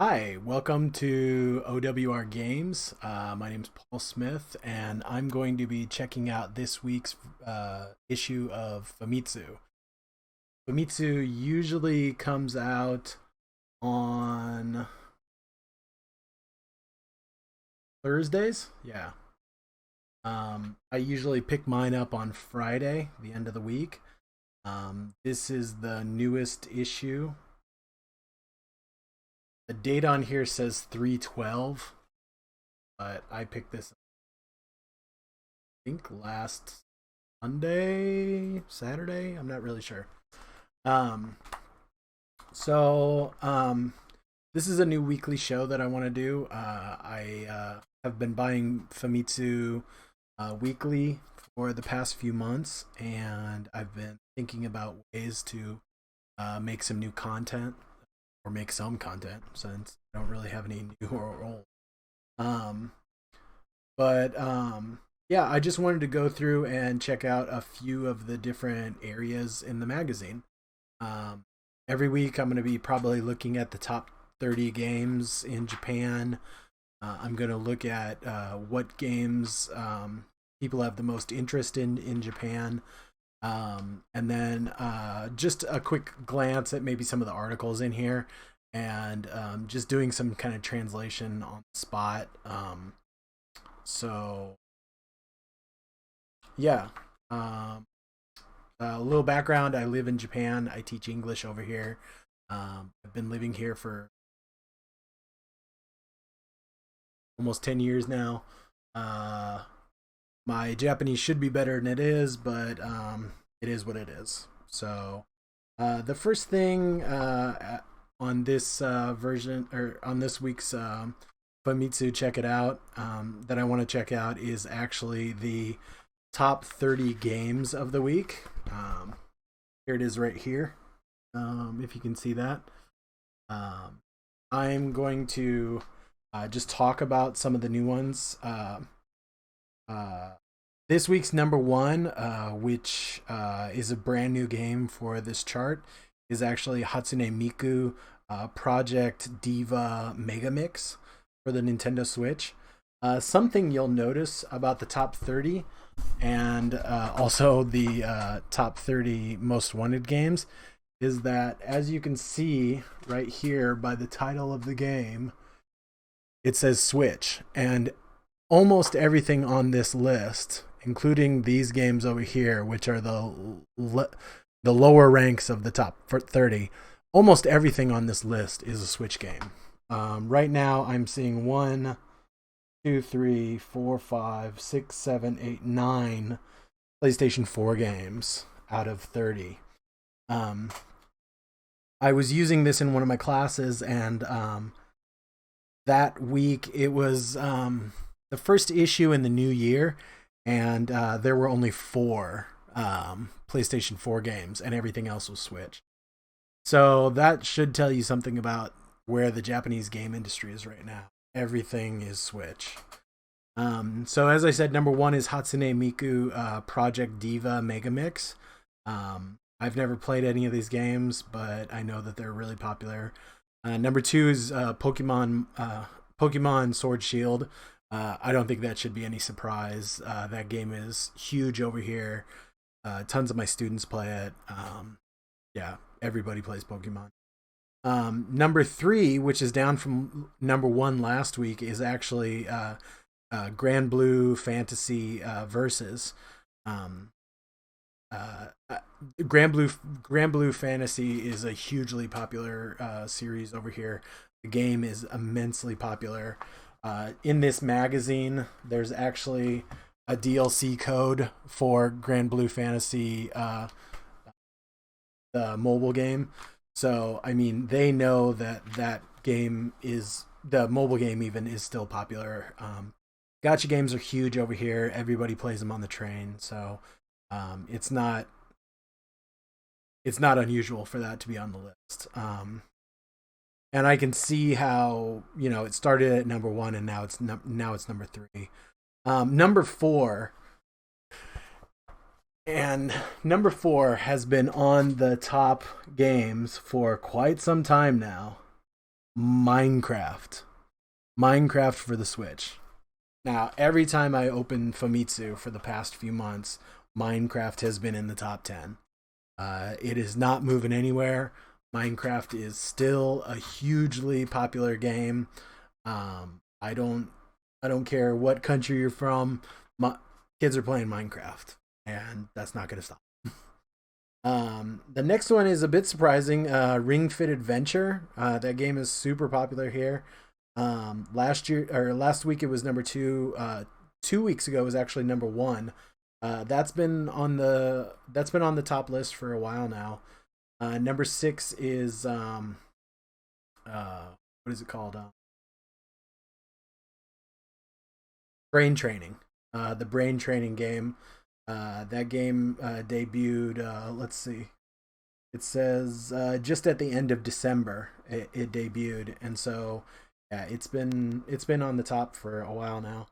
Hi, welcome to OWR Games. My name's Paul Smith, and I'm going to be checking out this week's issue of Famitsu. Famitsu usually comes out on Thursdays. Yeah. I usually pick mine up on Friday, the end of the week. This is the newest issue. The date on here says 3/12, but I picked this, I think, last Sunday, Saturday. I'm not really sure. Um, so this is a new weekly show that I want to do. I have been buying Famitsu weekly for the past few months, and I've been thinking about ways to make some new content or make some content since I don't really have any new or old. Um, but yeah, I just wanted to go through and check out a few of the different areas in the magazine. Um, every week, I'm going to be probably looking at the top 30 games in Japan. I'm going to look at what games people have the most interest in Japan. And then just a quick glance at maybe some of the articles in here and just doing some kind of translation on the spot. So, yeah. Um, a little background: I live in Japan. I teach English over here. I've been living here for almost 10 years now. Uh, my Japanese should be better than it is, but it is what it is. So, the first thing on this version or on this week's Famitsu Check It Out that I want to check out is actually the top 30 games of the week. Here it is right here. If you can see that. Um, I'm going to just talk about some of the new ones. Uh, this week's number one, which is a brand new game for this chart, is actually Hatsune Miku Project Diva Megamix for the Nintendo Switch. Something you'll notice about the top 30 and also the top 30 most wanted games is that, as you can see right here by the title of the game, it says Switch. And almost everything on this list, including these games over here, which are the lower ranks of the top 30, almost everything on this list is a Switch game. Right now, I'm seeing 1, 2, 3, 4, 5, 6, 7, 8, 9 PlayStation 4 games out of 30. Um, I was using this in one of my classes, and that week it was the first issue in the new year, and there were only four PlayStation 4 games, and everything else was Switch. So that should tell you something about where the Japanese game industry is right now. Everything is Switch. So as I said, number one is Hatsune Miku Project Diva Megamix. I've never played any of these games, but I know that they're really popular. Number two is Pokemon Sword Shield. I don't think that should be any surprise. That game is huge over here. Tons of my students play it. Yeah, everybody plays Pokemon. Number three, which is down from number one last week, is actually Grand Blue Fantasy Versus. Um, uh, Grand Blue Fantasy is a hugely popular series over here. The game is immensely popular. In this magazine, there's actually a DLC code for Grand Blue Fantasy, the mobile game. So, I mean, they know that that game is the mobile game even is still popular. Gotcha games are huge over here. Everybody plays them on the train, so it's not unusual for that to be on the list. And I can see how it started at number one and now it's number three. Number four, and number four has been on the top games for quite some time now. Minecraft. Minecraft for the Switch. Now, every time I open Famitsu for the past few months, Minecraft has been in the top 10. It is not moving anywhere. Minecraft is still a hugely popular game. I don't care what country you're from. My kids are playing Minecraft, and that's not going to stop. The next one is a bit surprising. Ring Fit Adventure. That game is super popular here. Last week it was number two. 2 weeks ago it was actually number one. That's been on the top list for a while now. Number six is what is it called? Brain Training. The brain training game. That game debuted. Let's see. It says just at the end of December it debuted, and so yeah, it's been on the top for a while now.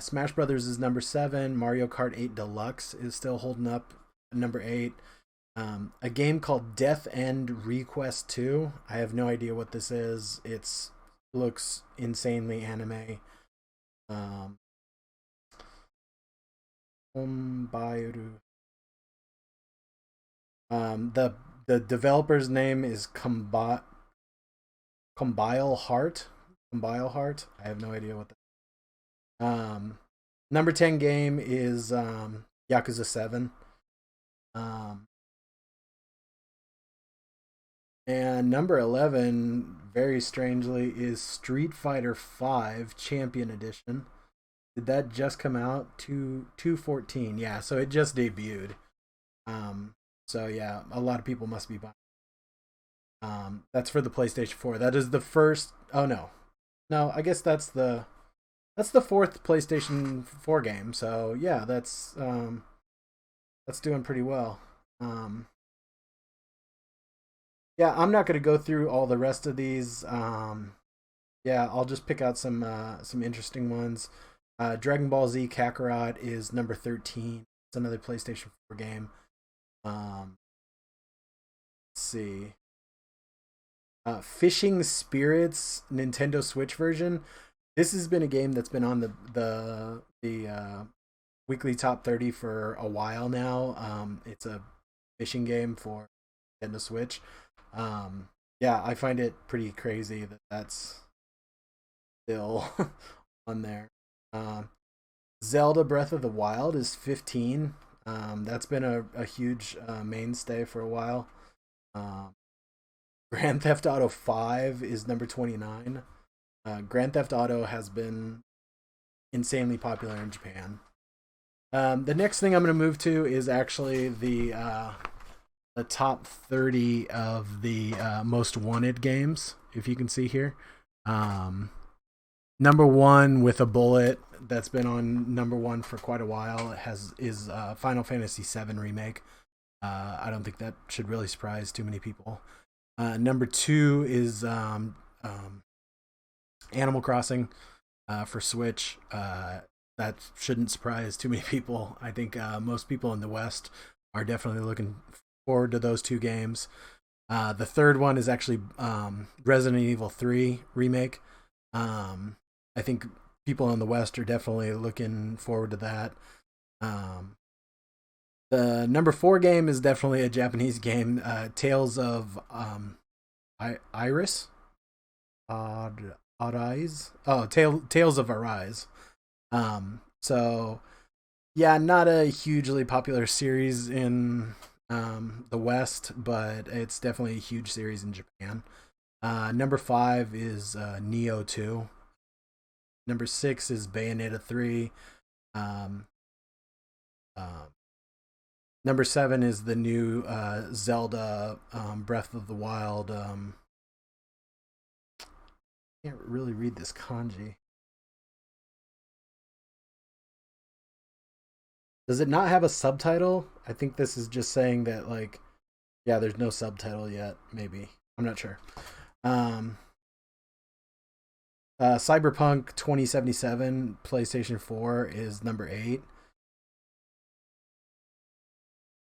Smash Brothers is number seven. Mario Kart 8 Deluxe is still holding up at number eight. A game called Death End Request 2. I have no idea what this is. It looks insanely anime. Um, the developer's name is Combile Heart. Combile Heart. I have no idea what that. Number 10 game is Yakuza 7. Um, and number 11, very strangely, is Street Fighter 5 Champion Edition. Did that just come out? 214. Yeah, so it just debuted. So yeah, a lot of people must be buying. That's for the PlayStation 4. That is the first. Oh no, no. I guess that's the fourth PlayStation 4 game. So yeah, that's doing pretty well. Um, yeah, I'm not gonna go through all the rest of these. Yeah, I'll just pick out some interesting ones. Dragon Ball Z Kakarot is number 13. It's another PlayStation 4 game. Um, let's see. Fishing Spirits Nintendo Switch version. This has been a game that's been on the weekly top 30 for a while now. It's a fishing game for Nintendo Switch. Yeah, I find it pretty crazy that that's still on there. Um, Zelda Breath of the Wild is 15. That's been a huge mainstay for a while. Um, Grand Theft Auto 5 is number 29. Grand Theft Auto has been insanely popular in Japan. The next thing I'm going to move to is actually the top 30 of the most wanted games, if you can see here. Um, Number one with a bullet that's been on number one for quite a while is Final Fantasy VII remake. I don't think that should really surprise too many people. Number two is Animal Crossing for Switch. That shouldn't surprise too many people. I think most people in the West are definitely looking forward to those two games. The third one is actually Resident Evil 3 remake. I think people in the West are definitely looking forward to that. Um, the number four game is definitely a Japanese game, Tales of Iris, Arise. Oh, Tales of Arise. So yeah, not a hugely popular series in the West, but it's definitely a huge series in Japan. Number five is Nioh 2. Number six is Bayonetta 3. Um, uh, Number seven is the new Zelda Breath of the Wild. Can't really read this kanji. Does it not have a subtitle? I think this is just saying that, like, yeah, there's no subtitle yet. Maybe, I'm not sure. Um, Cyberpunk 2077 PlayStation 4 is number eight.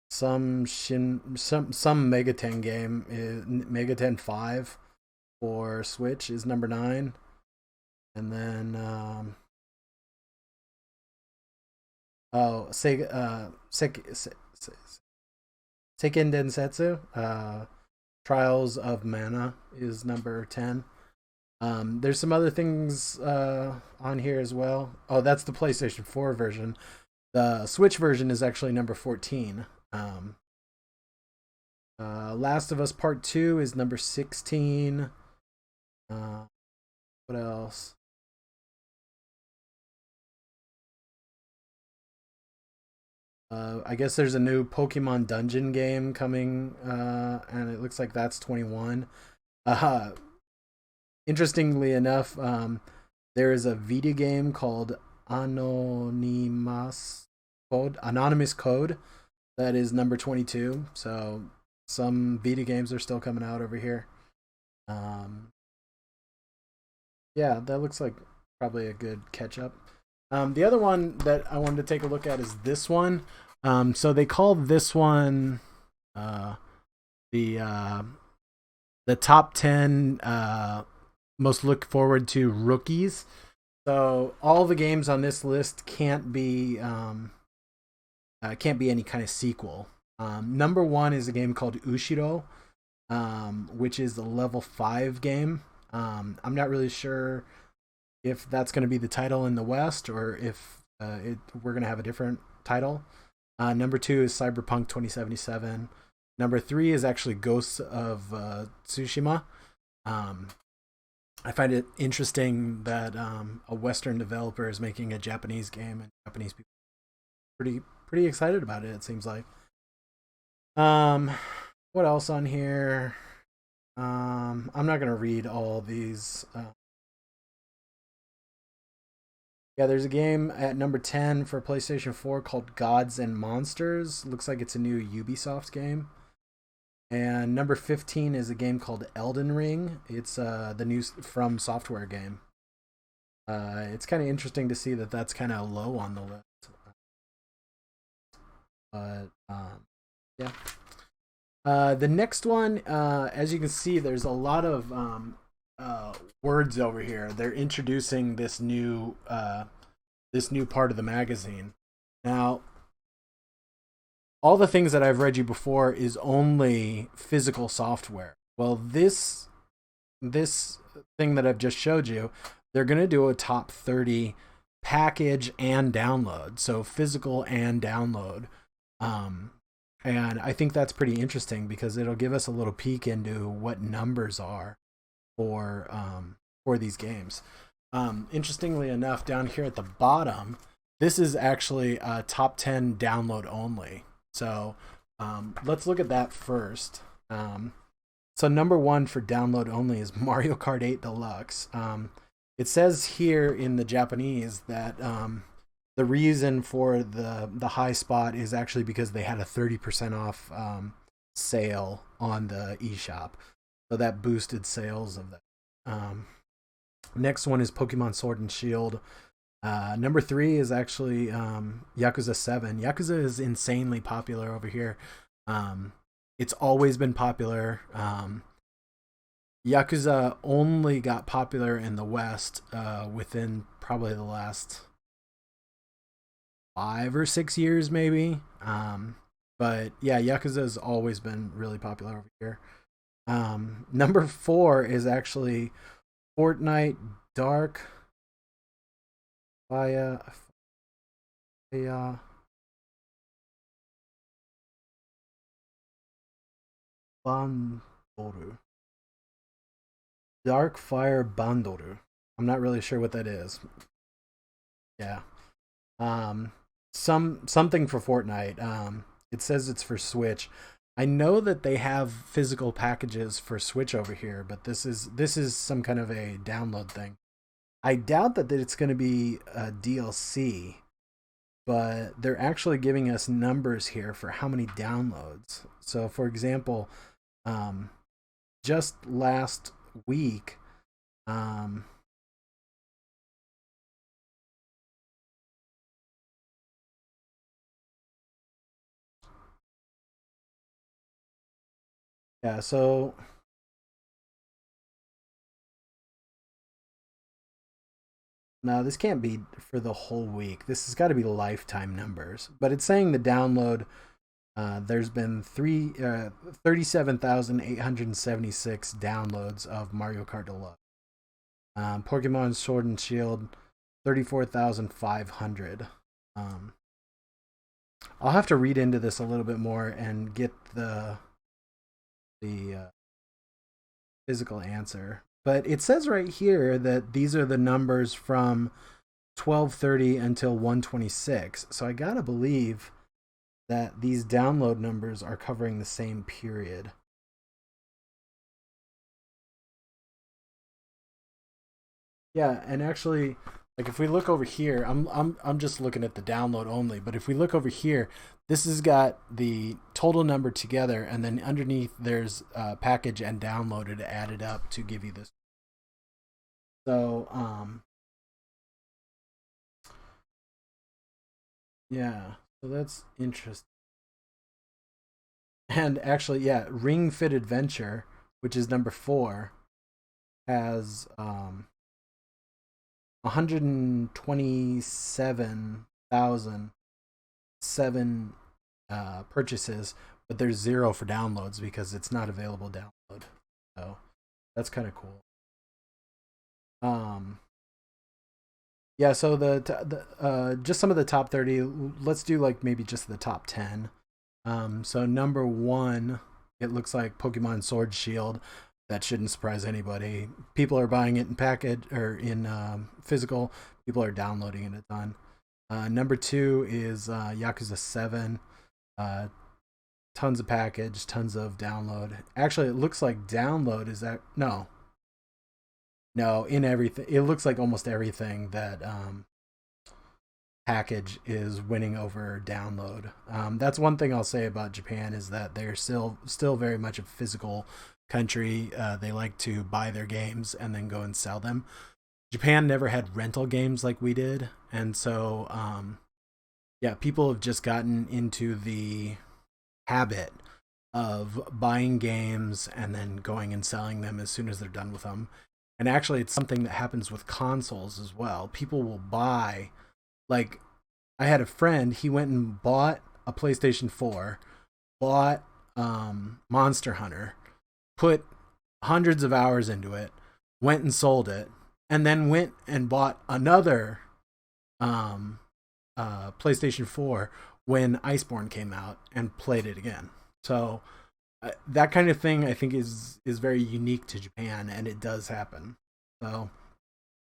Some Megaten game is Megaten 5. for Switch is number 9. And then oh, Seiken Densetsu, Trials of Mana is number 10. There's some other things on here as well. Oh, that's the PlayStation 4 version. The Switch version is actually number 14. Last of Us Part 2 is number 16. What else? I guess there's a new Pokemon Dungeon game coming, and it looks like that's 21. Uh, Interestingly enough, there is a video game called Anonymous Code that is number 22. So some video games are still coming out over here. Um, yeah, that looks like probably a good catch up. The other one that I wanted to take a look at is this one. So they call this one uh, the uh, the top 10 most look forward to rookies. So all the games on this list can't be any kind of sequel. Number 1 is a game called Ushiro, which is a level 5 game. I'm not really sure if that's going to be the title in the West or if we're going to have a different title. Number 2 is Cyberpunk 2077. Number 3 is actually Ghosts of Tsushima. I find it interesting that a Western developer is making a Japanese game, and Japanese people are pretty excited about it. It seems like. Um, what else on here? I'm not gonna read all these. Yeah, there's a game at number 10 for PlayStation 4 called Gods and Monsters. Looks like it's a new Ubisoft game. And number 15 is a game called Elden Ring. It's the new From Software game. It's kind of interesting to see that that's kind of low on the list. But yeah. The next one, as you can see, there's a lot of words over here. They're introducing this new part of the magazine. Now, all the things that I've read you before is only physical software. Well, this thing that I've just showed you, they're going to do a top 30 package and download, so physical and download. And I think that's pretty interesting because it'll give us a little peek into what numbers are for these games. Interestingly enough, down here at the bottom, this is actually a top 10 download only. So let's look at that first. So number 1 for download only is Mario Kart 8 Deluxe. It says here in the Japanese that the reason for the high spot is actually because they had a 30% off sale on the eShop. So that boosted sales of that. Next one is Pokemon Sword and Shield. Number 3 is actually Yakuza 7. Yakuza is insanely popular over here. It's always been popular. Yakuza only got popular in the West within probably the last 5 or 6 years, maybe. But yeah, Yakuza has always been really popular over here. Number 4 is actually Fortnite Dark Fire Bandoru. Dark Fire Bandoru. I'm not really sure what that is. Yeah. Something for Fortnite. It says it's for Switch. I know that they have physical packages for Switch over here, but this is some kind of a download thing. I doubt that it's going to be a DLC, but they're actually giving us numbers here for how many downloads. So, for example, just last week, um, yeah, so No, this can't be for the whole week. This has got to be lifetime numbers. But it's saying the download. There's been 37,876 downloads of Mario Kart Deluxe. Pokemon Sword and Shield, 34,500. I'll have to read into this a little bit more and get the physical answer. But it says right here that these are the numbers from 12:30 until 1:26. So I gotta believe that these download numbers are covering the same period. Yeah, and actually, like if we look over here, I'm just looking at the download only. But if we look over here, this has got the total number together, and then underneath there's package and downloaded added up to give you this. So yeah, so that's interesting. And actually, yeah, Ring Fit Adventure, which is number 4, has 127,007 purchases, but there's 0 for downloads because it's not available download. So that's kind of cool. Um, yeah. So the just some of the top 30. Let's do like maybe just the top 10. So number 1, it looks like Pokemon Sword Shield. That shouldn't surprise anybody. People are buying it in package or in physical. People are downloading it a ton. Number 2 is Yakuza 7. Tons of package, tons of download. Actually, it looks like download is that no, in everything. It looks like almost everything that package is winning over download. That's one thing I'll say about Japan is that they're still very much a physical country. They like to buy their games and then go and sell them. Japan never had rental games like we did, and so yeah, people have just gotten into the habit of buying games and then going and selling them as soon as they're done with them. And actually, it's something that happens with consoles as well. People will buy, like, I had a friend, he went and bought a PlayStation 4, bought Monster Hunter, put hundreds of hours into it, went and sold it, and then went and bought another PlayStation 4 when Iceborne came out and played it again. So that kind of thing I think is very unique to Japan, and it does happen. So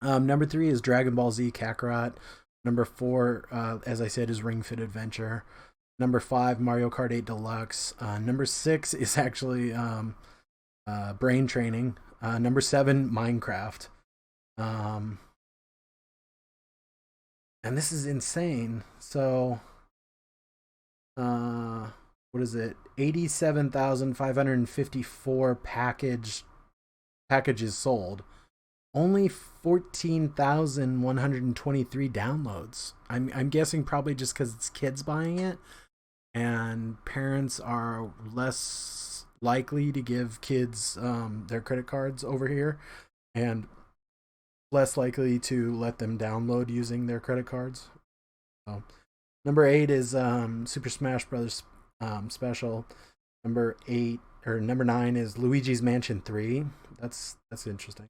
number 3 is Dragon Ball Z Kakarot. Number 4, as I said, is Ring Fit Adventure. Number 5, Mario Kart 8 Deluxe. Number 6 is actually Brain Training. Number 7, Minecraft. And this is insane. So, what is it? 87,554 packages sold. Only 14,123 downloads. I'm guessing probably just because it's kids buying it, and parents are less likely to give kids their credit cards over here, and less likely to let them download using their credit cards. So, number 8 is Super Smash Brothers Special. Number 9 is Luigi's Mansion 3. That's interesting.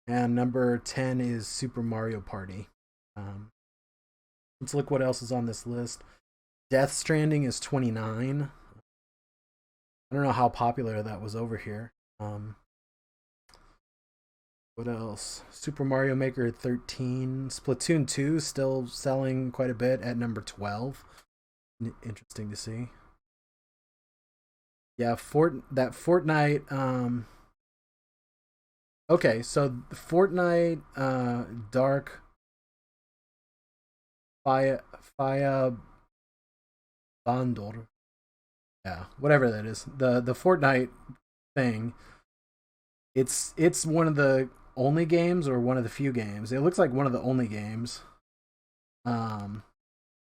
And number 10 is Super Mario Party. Let's look what else is on this list. Death Stranding is 29. I don't know how popular that was over here. What else? Super Mario Maker 13. Splatoon 2 still selling quite a bit at number 12. Interesting to see. Yeah, Fortnite. Okay, so Fortnite Dark Fire Bundle. Yeah, whatever that is. The Fortnite thing. It's one of the only games or one of the few games. It looks like one of the only games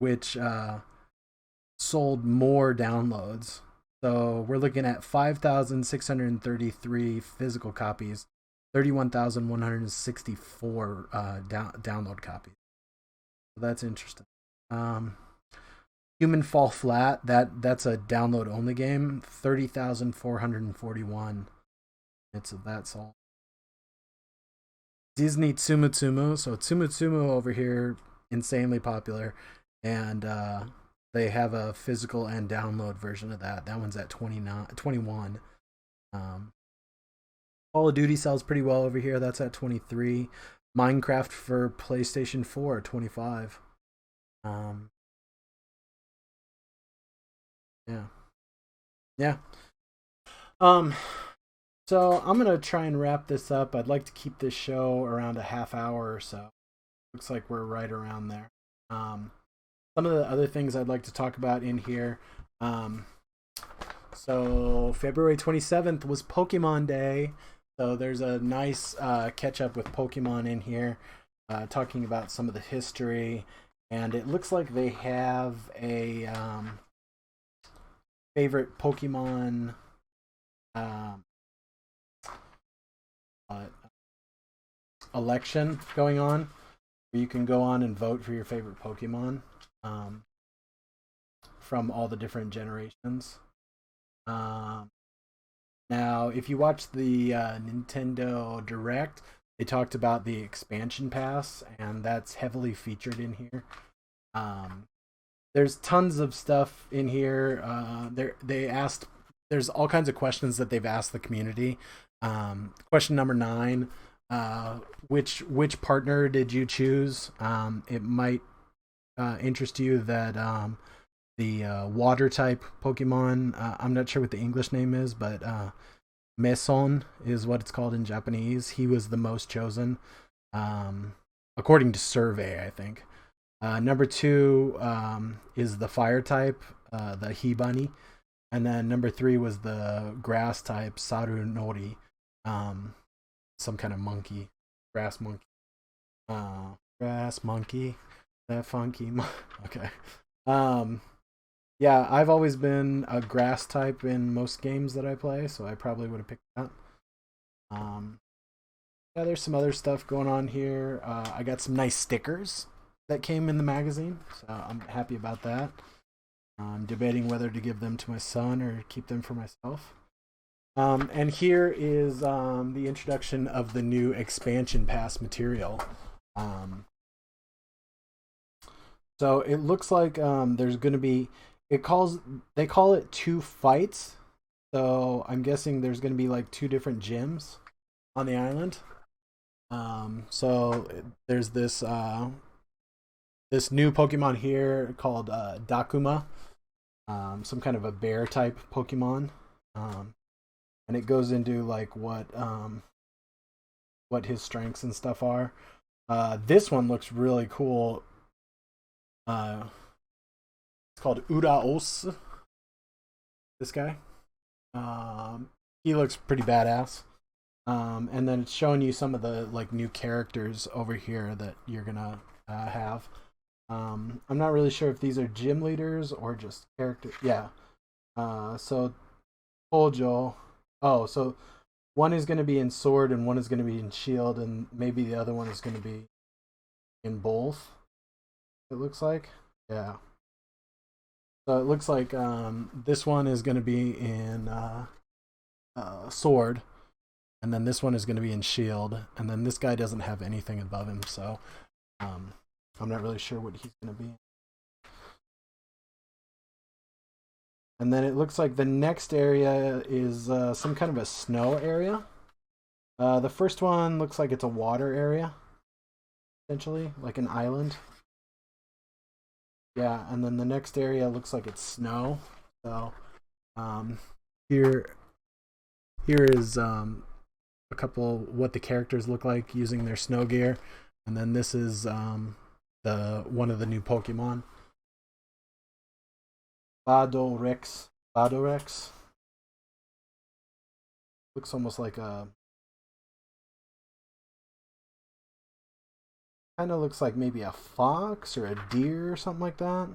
which sold more downloads. So we're looking at 5,633 physical copies 31,164 download copies. So that's interesting. Um, Human Fall Flat, that's a download only game. 30,441. That's all. Disney Tsumutsumu. So Tsumutsumu over here, insanely popular, and they have a physical and download version of that. That one's at 29, 21. Call of Duty sells pretty well over here. That's at 23. Minecraft for PlayStation 4, 25. Um, yeah, yeah. Um, so I'm gonna try and wrap this up. I'd like to keep this show around a half hour or so. Looks like we're right around there. Um, some of the other things I'd like to talk about in here. Um, so February 27th was Pokemon Day. So there's a nice catch up with Pokemon in here, talking about some of the history. And it looks like they have a favorite Pokemon um, uh, election going on, where you can go on and vote for your favorite Pokemon um, from all the different generations. Um, Now, if you watch the Nintendo Direct, they talked about the expansion pass, and that's heavily featured in here. Um, there's tons of stuff in here. They asked. There's all kinds of questions that they've asked the community. Question number 9: which partner did you choose? It might interest you that the water type Pokemon. I'm not sure what the English name is, but Mason is what it's called in Japanese. He was the most chosen, um, according to survey, I think. Number 2 is the fire type, the Hibani. And then number 3 was the grass type, Sarunori, some kind of monkey, grass monkey. Grass monkey, that funky. Okay. Um, yeah, I've always been a grass type in most games that I play, so I probably would have picked that. Um, yeah, there's some other stuff going on here. I got some nice stickers that came in the magazine, so I'm happy about that. I'm debating whether to give them to my son or keep them for myself. And here is the introduction of the new expansion pass material. Um, so it looks like there's going to be they call it 2 fights. So I'm guessing there's going to be like 2 different gyms on the island. So there's this new Pokemon here called Dakuma, some kind of a bear type Pokemon, and it goes into like what his strengths and stuff are. This one looks really cool. It's called Uraos. This guy, he looks pretty badass. And then it's showing you some of the like new characters over here that you're gonna have. I'm not really sure if these are gym leaders or just characters. Yeah. So Hojo. Oh, so one is going to be in sword and one is going to be in shield, and maybe the other one is going to be in both. It looks like. Yeah. So it looks like this one is going to be in sword, and then this one is going to be in shield, and then this guy doesn't have anything above him, so I'm not really sure what he's going to be. And then it looks like the next area is some kind of a snow area. The first one looks like it's a water area, essentially, like an island. Yeah, and then the next area looks like it's snow. So um, here is a couple what the characters look like using their snow gear, and then this is the one of the new Pokemon, Badorex. Badorex looks almost like a kind of looks like maybe a fox or a deer or something like that.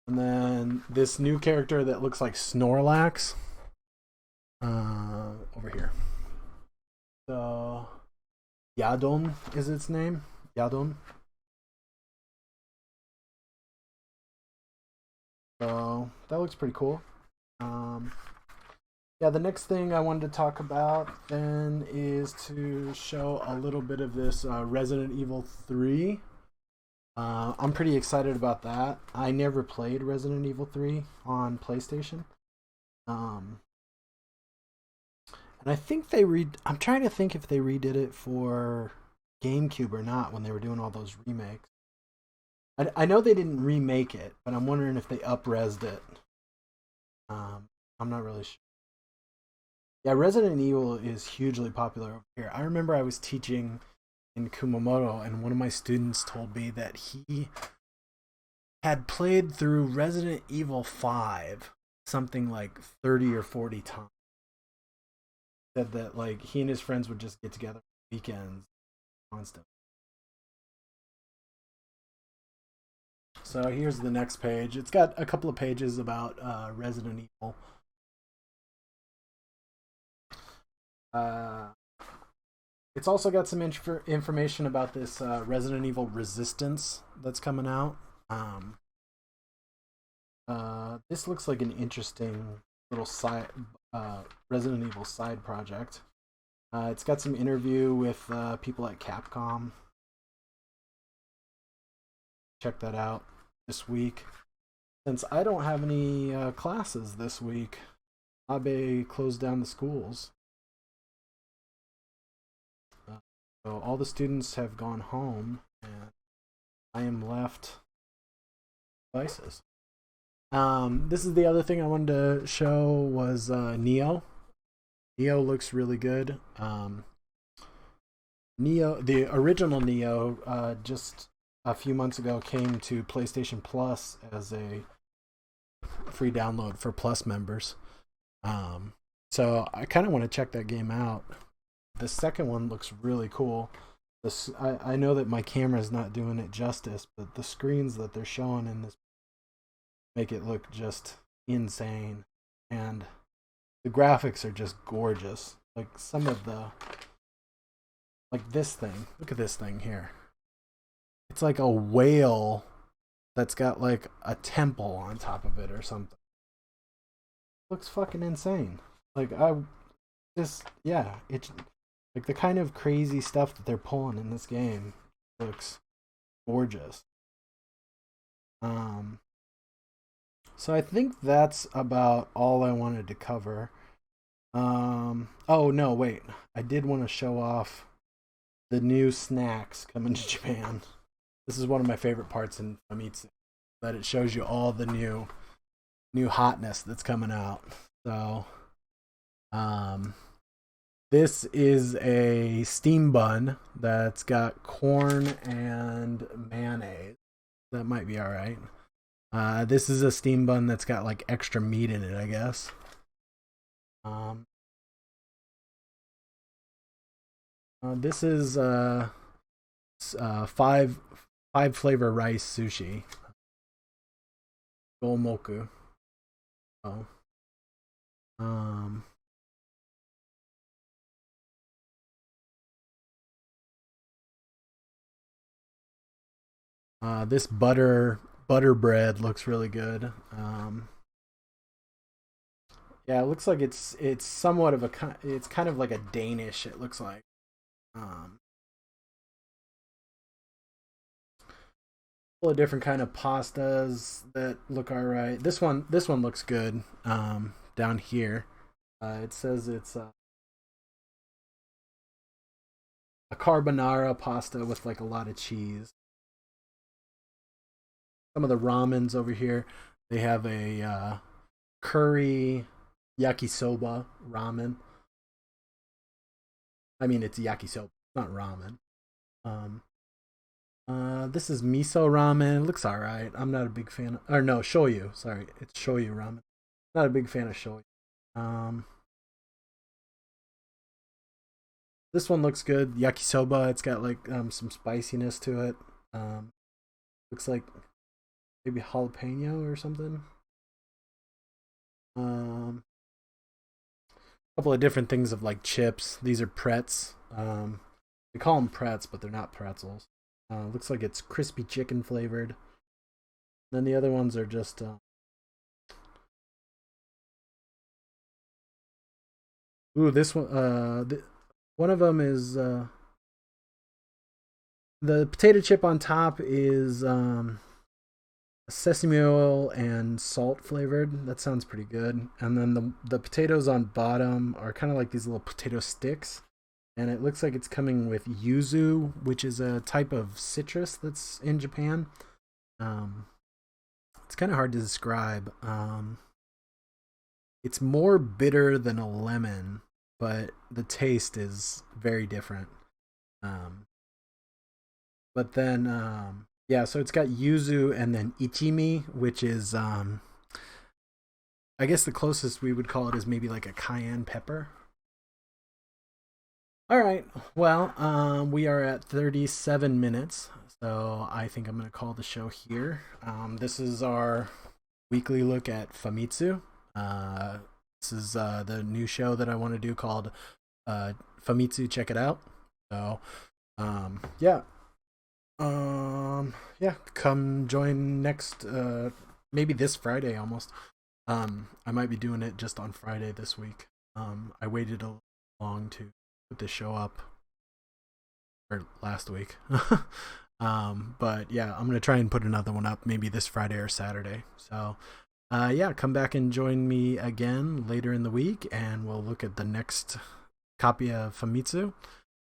And then this new character that looks like Snorlax over here. So Yadon is its name. Yadon. So that looks pretty cool. Um, yeah, the next thing I wanted to talk about then is to show a little bit of this Resident Evil 3. I'm pretty excited about that. I never played Resident Evil 3 on PlayStation. Um, and I think I'm trying to think if they redid it for GameCube or not when they were doing all those remakes. I know they didn't remake it, but I'm wondering if they up-resed it. I'm not really sure. Yeah, Resident Evil is hugely popular over here. I remember I was teaching in Kumamoto, and one of my students told me that he had played through Resident Evil 5 something like 30 or 40 times. Said that like he and his friends would just get together on weekends constant. So here's the next page. It's got a couple of pages about Resident Evil. Uh, it's also got some information about this Resident Evil Resistance that's coming out. This looks like an interesting little side Resident Evil side project. It's got some interview with people at Capcom. Check that out this week. Since I don't have any classes this week, Abe closed down the schools. So all the students have gone home, and I am left devices. This is the other thing I wanted to show was Nioh. Nioh looks really good. Nioh, the original Nioh, just a few months ago came to PlayStation Plus as a free download for Plus members. So I kind of want to check that game out. The second one looks really cool. I know that my camera is not doing it justice, but the screens that they're showing in this make it look just insane. And the graphics are just gorgeous. Like some of the, like this thing. Look at this thing here. It's like a whale that's got like a temple on top of it or something. Looks fucking insane. Like it's like the kind of crazy stuff that they're pulling in this game looks gorgeous. So I think that's about all I wanted to cover. Oh no, wait. I did want to show off the new snacks coming to Japan. This is one of my favorite parts in Famitsu, that it shows you all the new hotness that's coming out. So, this is a steam bun that's got corn and mayonnaise. That might be all right. This is a steam bun that's got like extra meat in it, I guess. This is five flavor rice sushi. Gomoku. Oh. Um. This butter bread looks really good. Yeah, it looks like it's somewhat of it's kind of like a Danish. It looks like. Um, Full of different kind of pastas that look all right. This one looks good. Down here, it says it's a carbonara pasta with like a lot of cheese. Some of the ramens over here, they have a curry yakisoba ramen. I mean, it's yakisoba, not ramen. Um, this is miso ramen. It looks all right. I'm not a big fan. Or no, shoyu. Sorry, it's shoyu ramen. Not a big fan of shoyu. Um, this one looks good. Yakisoba. It's got like some spiciness to it. Um, Looks like maybe jalapeno or something. A couple of different things of like chips. These are Pretz. They call them Pretz, but they're not pretzels. Looks like it's crispy chicken flavored. Then the other ones are just ooh, this one. One of them is the potato chip on top is sesame oil and salt flavored. That sounds pretty good. And then the potatoes on bottom are kind of like these little potato sticks. And it looks like it's coming with yuzu, which is a type of citrus that's in Japan. Um, it's kind of hard to describe. It's more bitter than a lemon, but the taste is very different. Um, but then, yeah, so it's got yuzu and then ichimi, which is, I guess the closest we would call it is maybe like a cayenne pepper. All right, well, we are at 37 minutes, so I think I'm going to call the show here. This is our weekly look at Famitsu. Uh, this is the new show that I want to do called Famitsu. Check it out. So, yeah, yeah, come join next, maybe this Friday almost. I might be doing it just on Friday this week. I waited a long to put this show up, or last week. But yeah, I'm gonna try and put another one up maybe this Friday or Saturday. So, yeah, come back and join me again later in the week, and we'll look at the next copy of Famitsu,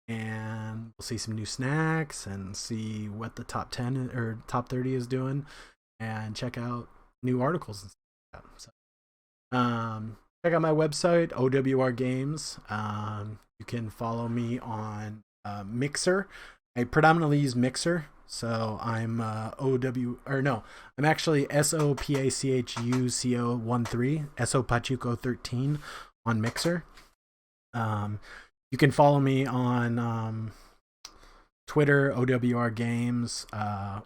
and we'll see some new snacks and see what the top 10 or top 30 is doing, and check out new articles and stuff like that. So, check out my website, OWR Games. You can follow me on Mixer. I predominantly use Mixer, so I'm I'm actually SOPACHUCO13, SOPACHUCO13 on Mixer. You can follow me on Twitter, OWR Games,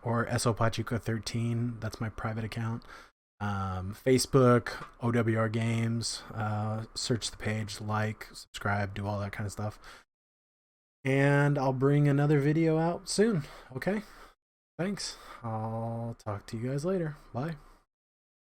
or SOPACHUCO13. That's my private account. Facebook, OWR Games. Search the page, like, subscribe, do all that kind of stuff. And I'll bring another video out soon. Okay? Thanks. I'll talk to you guys later. Bye.